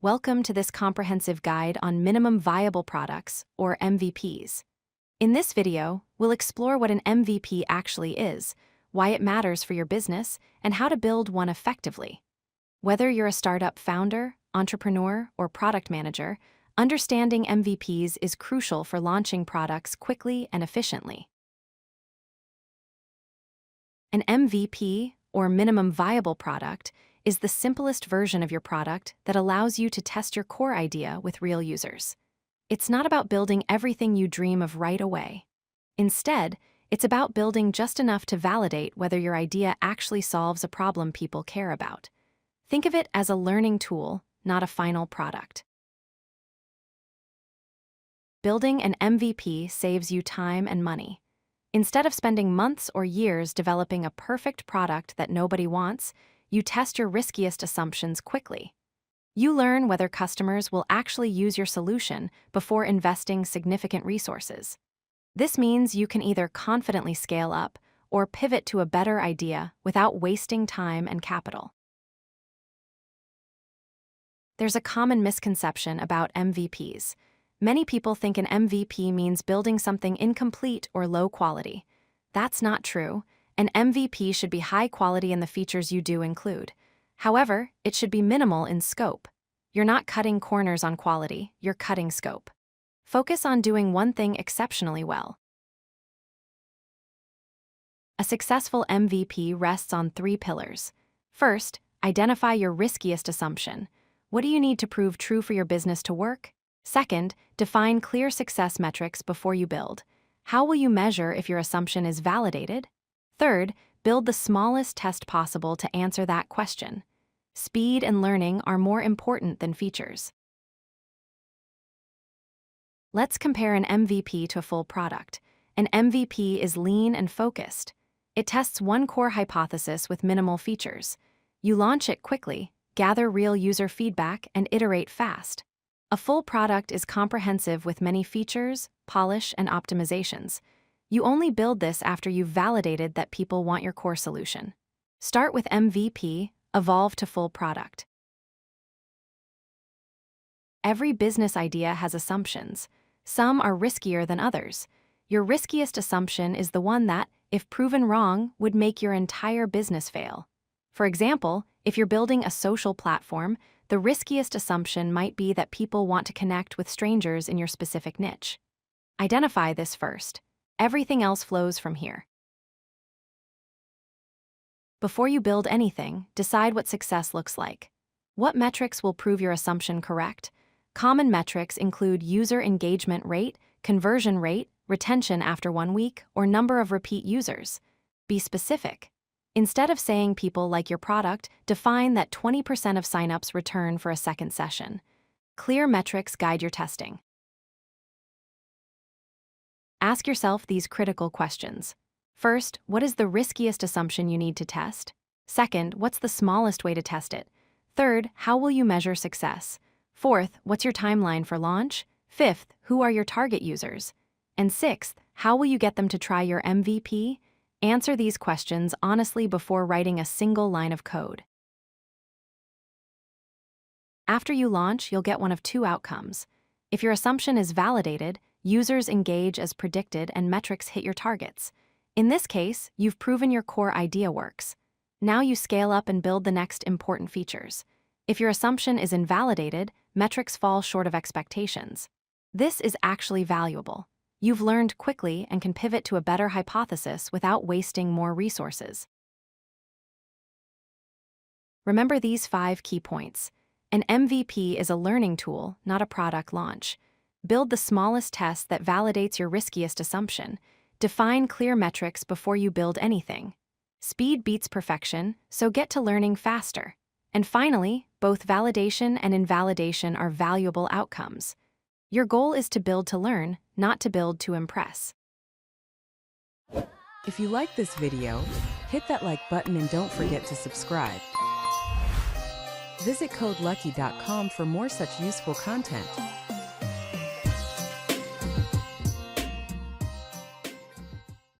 Welcome to this comprehensive guide on minimum viable products, or MVPs. In this video, we'll explore what an MVP actually is, why it matters for your business, and how to build one effectively. Whether you're a startup founder, entrepreneur, or product manager, understanding MVPs is crucial for launching products quickly and efficiently. An MVP, or minimum viable product, is the simplest version of your product that allows you to test your core idea with real users. It's not about building everything you dream of right away. Instead, it's about building just enough to validate whether your idea actually solves a problem people care about. Think of it as a learning tool, not a final product. Building an MVP saves you time and money. Instead of spending months or years developing a perfect product that nobody wants, you test your riskiest assumptions quickly. You learn whether customers will actually use your solution before investing significant resources. This means you can either confidently scale up or pivot to a better idea without wasting time and capital. There's a common misconception about MVPs. Many people think an MVP means building something incomplete or low quality. That's not true. An MVP should be high quality in the features you do include. However, it should be minimal in scope. You're not cutting corners on quality, you're cutting scope. Focus on doing one thing exceptionally well. A successful MVP rests on 3 pillars. First, identify your riskiest assumption. What do you need to prove true for your business to work? Second, define clear success metrics before you build. How will you measure if your assumption is validated? Third, build the smallest test possible to answer that question. Speed and learning are more important than features. Let's compare an MVP to a full product. An MVP is lean and focused. It tests one core hypothesis with minimal features. You launch it quickly, gather real user feedback, and iterate fast. A full product is comprehensive with many features, polish, and optimizations. You only build this after you've validated that people want your core solution. Start with MVP, evolve to full product. Every business idea has assumptions. Some are riskier than others. Your riskiest assumption is the one that, if proven wrong, would make your entire business fail. For example, if you're building a social platform, the riskiest assumption might be that people want to connect with strangers in your specific niche. Identify this first. Everything else flows from here. Before you build anything, decide what success looks like. What metrics will prove your assumption correct? Common metrics include user engagement rate, conversion rate, retention after 1 week, or number of repeat users. Be specific. Instead of saying people like your product, define that 20% of signups return for a second session. Clear metrics guide your testing. Ask yourself these critical questions. First, what is the riskiest assumption you need to test? Second, what's the smallest way to test it? Third, how will you measure success? Fourth, what's your timeline for launch? Fifth, who are your target users? And sixth, how will you get them to try your MVP? Answer these questions honestly before writing a single line of code. After you launch, you'll get one of 2 outcomes. If your assumption is validated, users engage as predicted and metrics hit your targets. In this case, you've proven your core idea works. Now you scale up and build the next important features. If your assumption is invalidated, metrics fall short of expectations. This is actually valuable. You've learned quickly and can pivot to a better hypothesis without wasting more resources. Remember these 5 key points. An MVP is a learning tool, not a product launch. Build the smallest test that validates your riskiest assumption. Define clear metrics before you build anything. Speed beats perfection, so get to learning faster. And finally, both validation and invalidation are valuable outcomes. Your goal is to build to learn, not to build to impress. If you like this video, hit that like button and don't forget to subscribe. Visit codelucky.com for more such useful content.